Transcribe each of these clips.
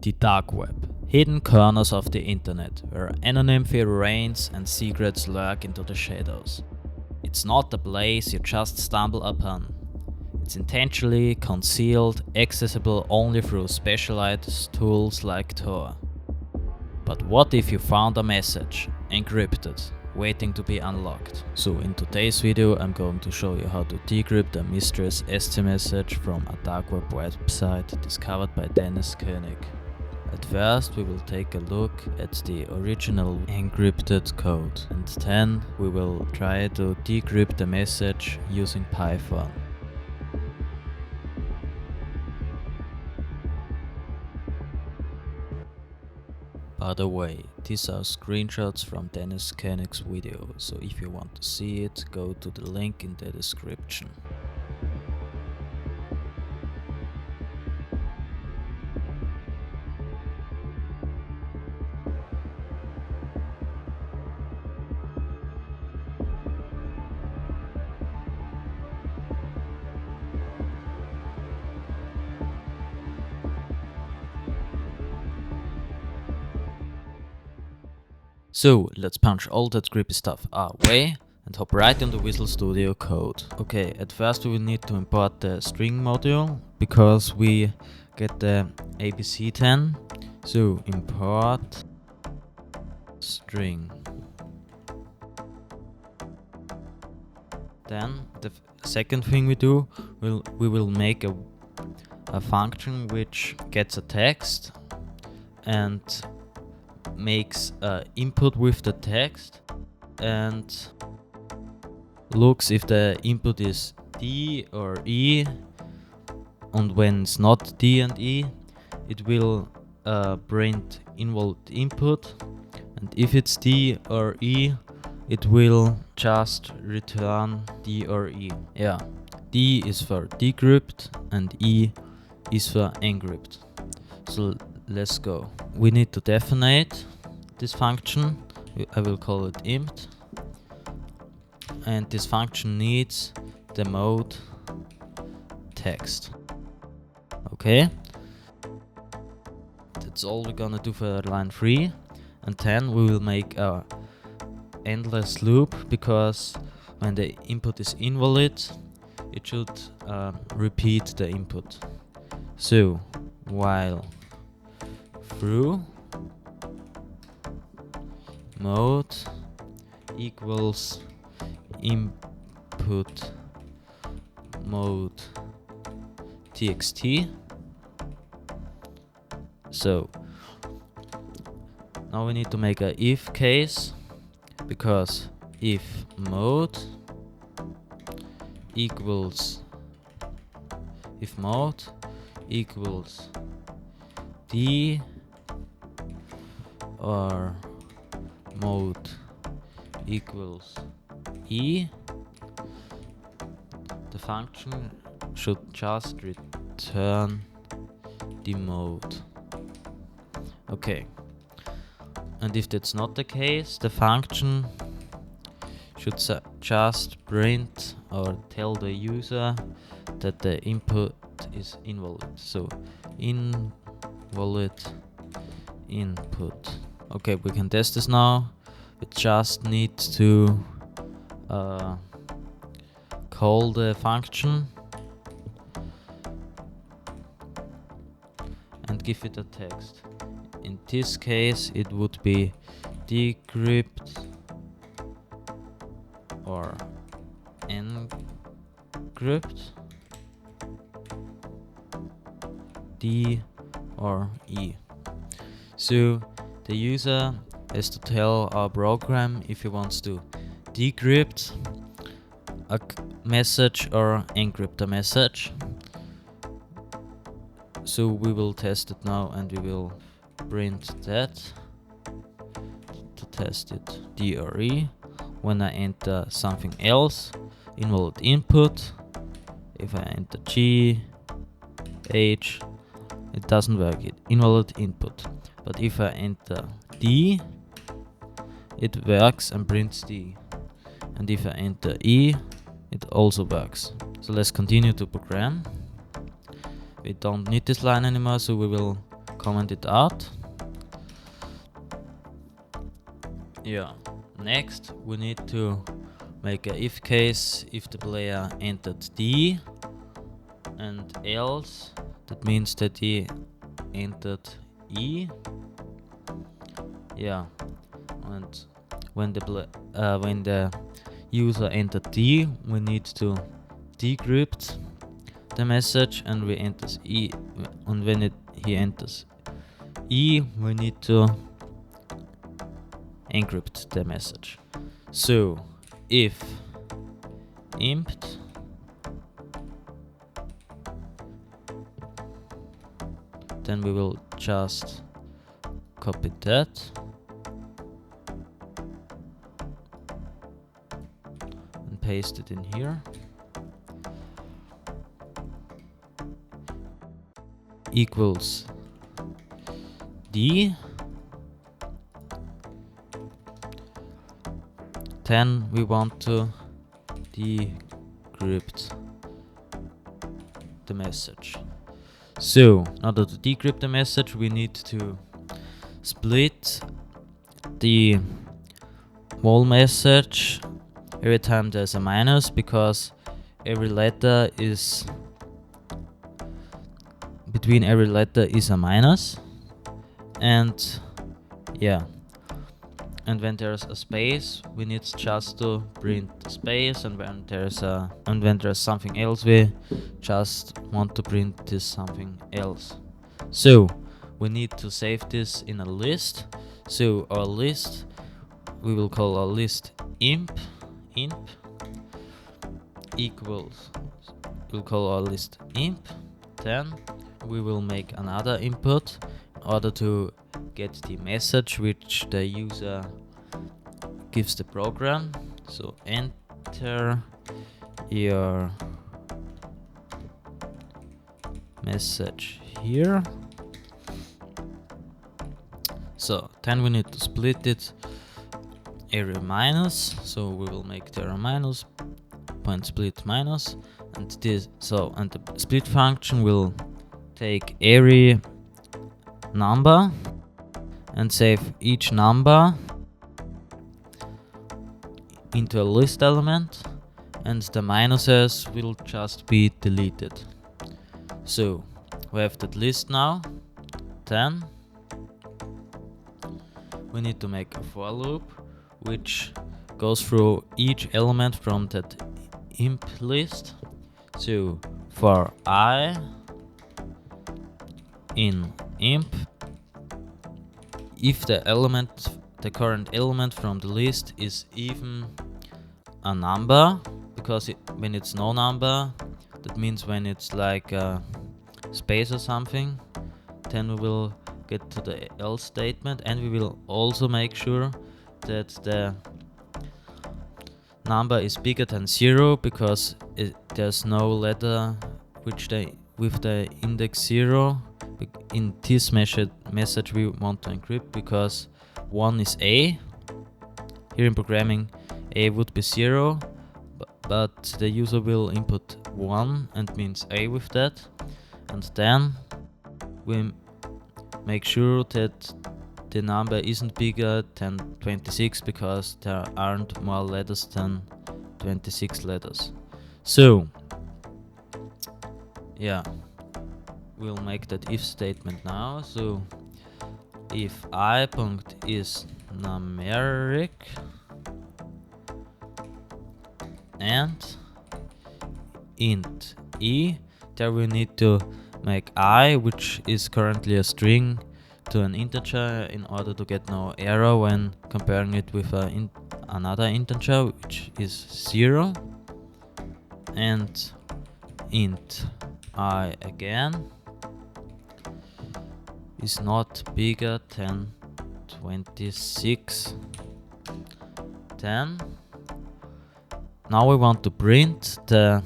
The dark web. Hidden corners of the internet, where anonymity reigns and secrets lurk into the shadows. It's not a place you just stumble upon. It's intentionally concealed, accessible only through specialized tools like Tor. But what if you found a message, encrypted, waiting to be unlocked? So in today's video I'm going to show you how to decrypt a mysterious ST message from a dark web website discovered by Dennis Koenig. At first we will take a look at the original encrypted code, and then we will try to decrypt the message using Python. By the way, these are screenshots from Dennis Koenig's video, so if you want to see it, go to the link in the description. So let's punch all that creepy stuff away and hop right into Visual Studio Code. Okay, at first we will need to import the string module because we get the ABC10. So import string. Then the second thing we do, we will make a function which gets a text and makes input with the text and looks if the input is D or E, and when it's not D and E it will print invalid input, and if it's D or E it will just return D or E. Yeah, D is for decrypt and E is for encrypt. So let's go. We need to define this function. I will call it impt, and this function needs the mode text. Okay, that's all we're gonna do for line 3, and then we will make a endless loop, because when the input is invalid it should repeat the input. So while through mode equals input mode txt. So now we need to make a if case, because if mode equals D or mode equals E, the function should just return the mode. Okay, and if that's not the case, the function should just print or tell the user that the input is invalid. So invalid input. Okay, we can test this now. We just need to call the function and give it a text. In this case it would be decrypt or encrypt, D or E. So the user has to tell our program if he wants to decrypt a message or encrypt a message. So we will test it now, and we will print that to test it, D or E. When I enter something else, invalid input. If I enter G, H, it doesn't work, it invalid input. But if I enter D, it works and prints D. and if I enter E, it also works. So let's continue to program. We don't need this line anymore, so we will comment it out. Yeah. Next, we need to make a if case if the player entered D and else. That means that he entered E. Yeah. And when the user entered D, we need to decrypt the message, and we enters E. And when he enters E, we need to encrypt the message. So if empt then we will just copy that and paste it in here. Equals D. Then we want to decrypt the message. So, in order to decrypt the message, we need to split the whole message every time there's a minus, because every letter is between every letter is a minus, and yeah. And when there's a space, we need just to print the space, and when there's something else, we just want to print this something else. So we need to save this in a list. So our list, we will call our list imp equals, we'll call our list imp. Then we will make another input in order to get the message which the user gives the program. So enter your message here. So then we need to split it array minus. So we will make the array minus point split minus, and this, so, and the split function will take array number and save each number into a list element, and the minuses will just be deleted. So we have that list now. Then we need to make a for loop which goes through each element from that imp list. So for I in imp, if the current element from the list is even a number, because when it's no number, that means when it's like a space or something, then we will get to the else statement, and we will also make sure that the number is bigger than 0, because there's no letter with the index 0 in this message we want to encrypt, because 1 is A. Here in programming, A would be 0, but the user will input 1 and means A with that, and then we make sure that the number isn't bigger than 26, because there aren't more letters than 26 letters. So yeah, we'll make that if statement now. So if I punct is numeric and int e, there we need to make I, which is currently a string, to an integer in order to get no error when comparing it with another integer, which is 0, and int I again is not bigger than 26. Then now we want to print the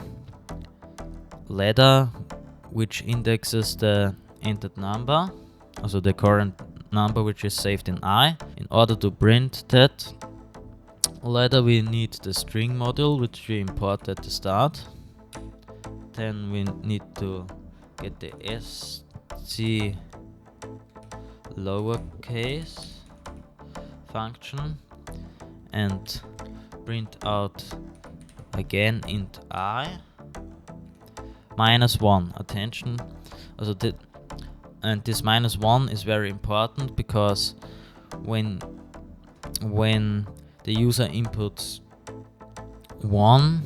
letter which indexes the entered number, also the current number which is saved in I. In order to print that, Later we need the string module, which we import at the start. Then we need to get the sc lowercase function and print out again int I -1. Attention, also and this -1 is very important, because when the user inputs 1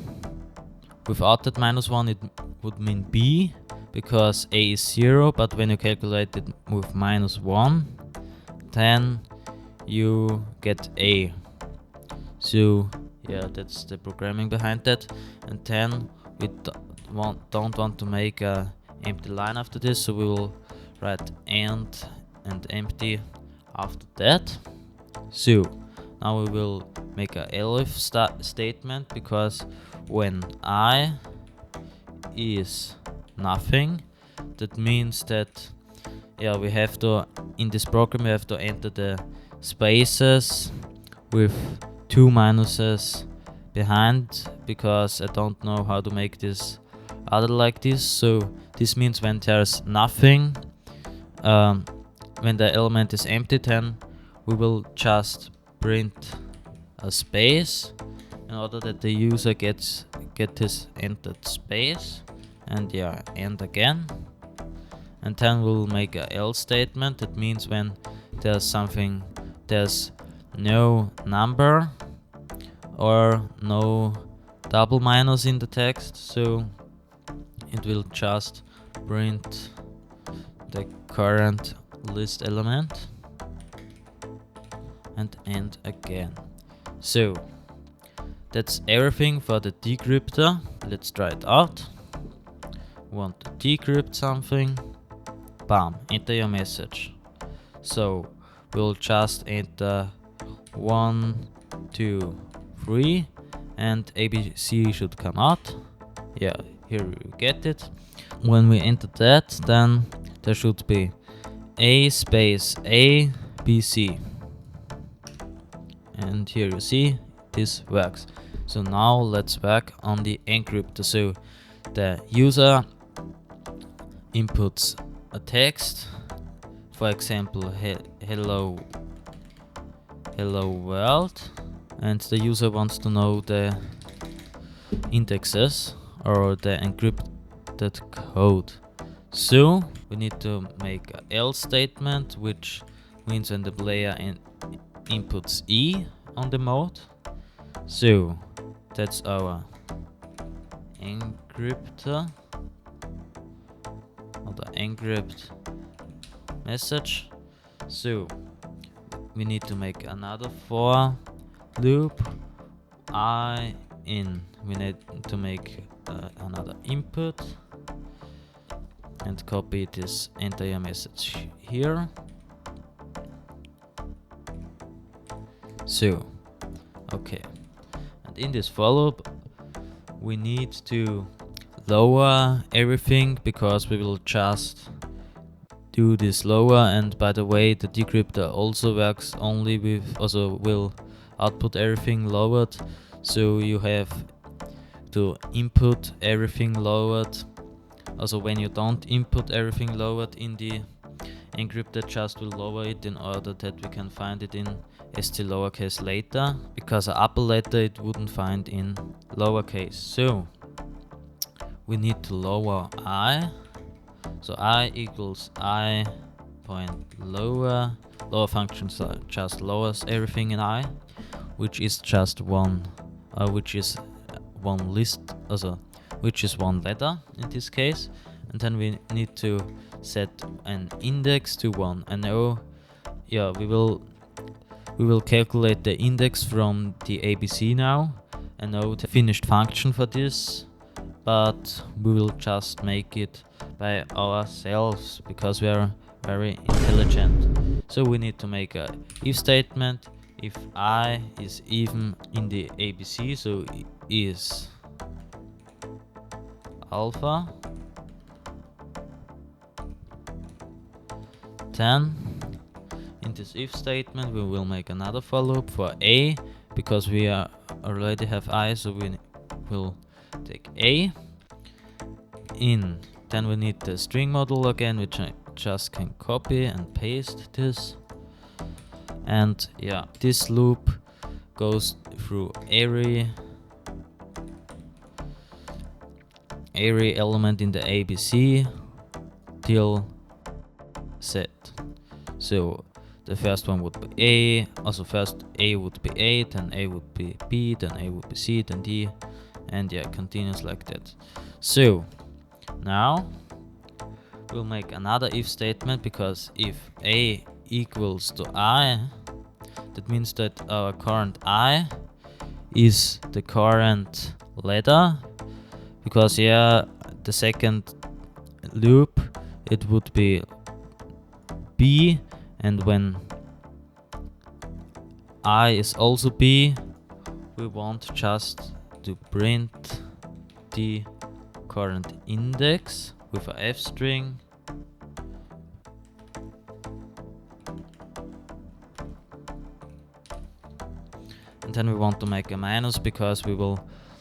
without that -1, it would mean B, because A is 0, but when you calculate it with -1, then you get A. So yeah, that's the programming behind that. And then we don't want to make a empty line after this, so we will write end and empty after that. So now we will make a elif statement, because when I is nothing, that means that we have to, in this program we have to enter the spaces with 2 minuses behind, because I don't know how to make this other like this. So this means when there's nothing, when the element is empty, then we will just print a space in order that the user get this entered space, and end again. And then we'll make a else statement. That means when there's no number or no double minus in the text, so it will just print the current list element and end again. So that's everything for the decryptor. Let's try it out. Want to decrypt something, bam, enter your message. So we'll just enter 1, 2, 3 and ABC should come out. Yeah, here you get it. When we enter that, then there should be A space A B C, and here you see this works. So now let's work on the encryptor. So the user inputs a text, for example hello world, and the user wants to know the indexes or the encrypted code. So we need to make an else statement, which means when the player inputs E on the mode. So that's our encryptor, or the encrypt message. So we need to make another for loop I in. We need to make another input and copy this entire message here. So okay, and in this for loop we need to lower everything, because we will just do this lower. And by the way, the decryptor also works only with, also will output everything lowered, so you have to input everything lowered. Also when you don't input everything lowered in the encrypted, just will lower it in order that we can find it in st lowercase later, because an upper letter it wouldn't find in lowercase. So we need to lower I. So I equals I point lower. Lower function just lowers everything in I, which is just one list, also which is one letter in this case. And then we need to set an index to 1. And now we will calculate the index from the ABC now, and know the finished function for this, but we will just make it by ourselves because we are very intelligent. So we need to make a if statement. If I is even in the ABC, so is alpha, then in this if statement we will make another for loop for A because we already have I, so we will take A in. Then we need the string module again, which I just can copy and paste this. And yeah, this loop goes through every element in the ABC till Z. So the first one would be A, also first A would be A, then A would be B, then A would be C, then D, and yeah, continues like that. So now we'll make another if statement, because if A equals to I, that means that our current I is the current letter, because yeah, the second loop it would be B, and when I is also B, we want just to print the current index with a F string. And then we want to make a minus, because we will,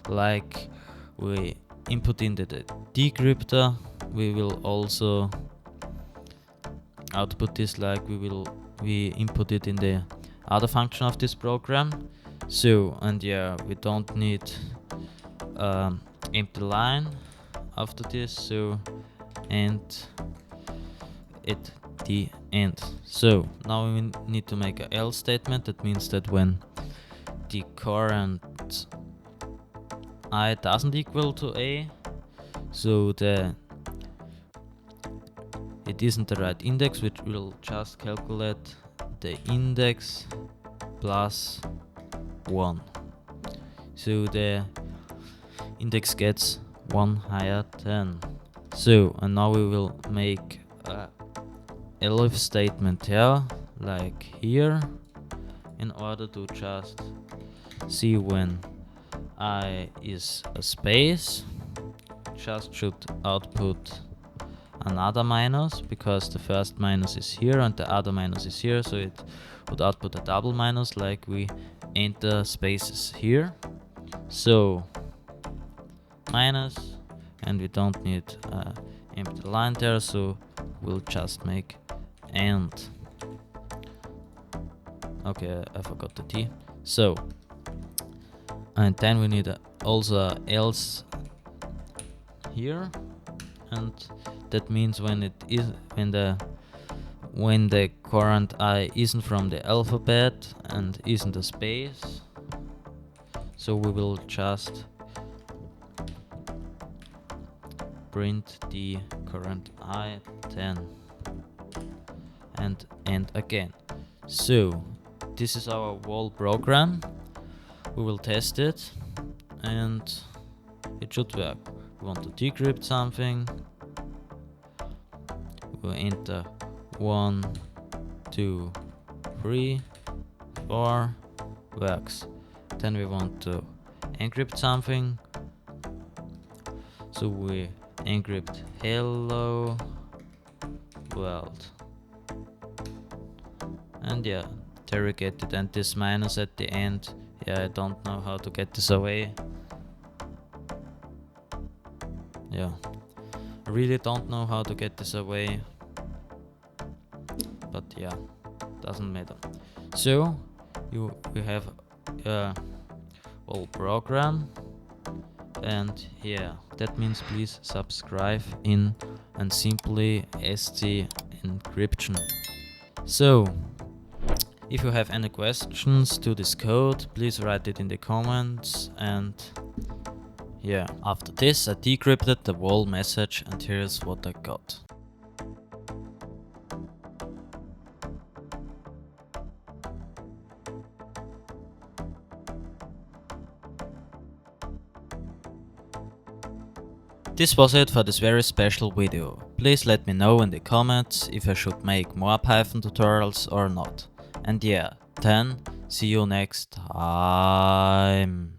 like we input in the decryptor, we will also output this like we input it in the other function of this program. So, and yeah, we don't need empty line after this, so and at the end. So now we need to make a else statement. That means that when the current I doesn't equal to A, so it isn't the right index, which will just calculate the index plus 1. So the index gets 1 higher than. So, and now we will make a elif statement here, like here, in order to just see when I is a space, just should output another minus, because the first minus is here and the other minus is here, so it would output a double minus, like we enter spaces here. So minus, and we don't need empty line there, so we'll just make and. Okay, I forgot the T. So, and then we need also else here, and that means when it is when the current I isn't from the alphabet and isn't a space, so we will just print the current I 10 and end again. So this is our whole program. We will test it and it should work. We want to decrypt something. We'll enter 1, 2, 3, 4, works. Then we want to encrypt something. So we encrypt hello world. And yeah, interrogated, and this minus at the end. Yeah, I don't know how to get this away. Yeah, I really don't know how to get this away. But yeah, doesn't matter. So we have a whole program, and yeah, that means please subscribe in and simply ST encryption. So if you have any questions to this code, please write it in the comments. And yeah, after this I decrypted the whole message, and here's what I got. This was it for this very special video. Please let me know in the comments if I should make more Python tutorials or not. And yeah, then see you next time.